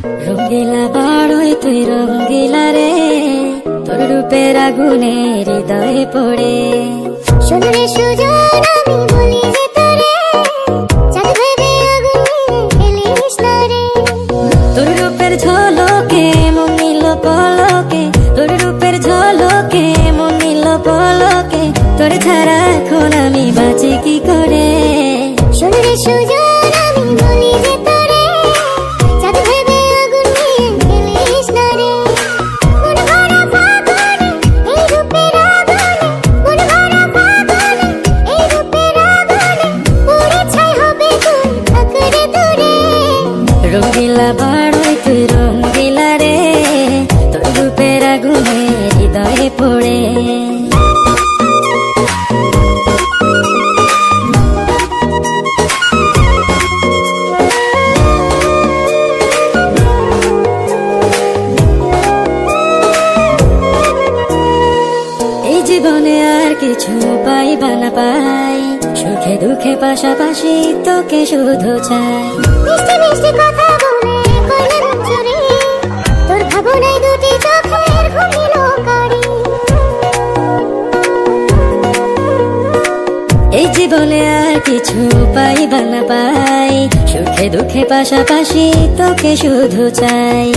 রঙ্গিলা বাড়ই তুই রঙ্গিলা রে, তোর রূপের আগুনে হৃদয়ে পড়ে। শোন রে সুজন আমি বলি যে তোরে, চাঁদ ভেবে আগুন নিয়ে খেলিস না রে। তোর রূপের ঝলকে মন নিল পলকে, তোর রূপের ঝলকে মন নিল পলকে, তোর ছাড়া এখন আমি বাঁচি কি করে। শোন রে সুজন আমি বলি যে তোরে, চাঁদ ভেবে আগুন নিয়ে খেলিস না রে। মন ভরা ফাগুনে এই রূপের আগুনে, মন ভরা ফাগুনে এই রূপের আগুনে, পুড়ে ছাই হবে তুই থাক রে দূরে। রঙ্গিলা বাড়ই তুই রঙ্গিলা রে, তোর রূপের আগুনে হৃদয়ে পড়ে। এই জীবনে আর কিছু পাইবা না পাই, সুখে দুঃখে পাশাপাশি তোকে শুধু চাই। মিষ্টি মিষ্টি কথা বলে করলে মন চুরি, তোর ভাবনায় দুটি চোখের ঘুম নিল কারি। এই জীবনে আর কিছু পাইবা না পাই, সুখে দুঃখে পাশাপাশি তোকে শুধু চাই।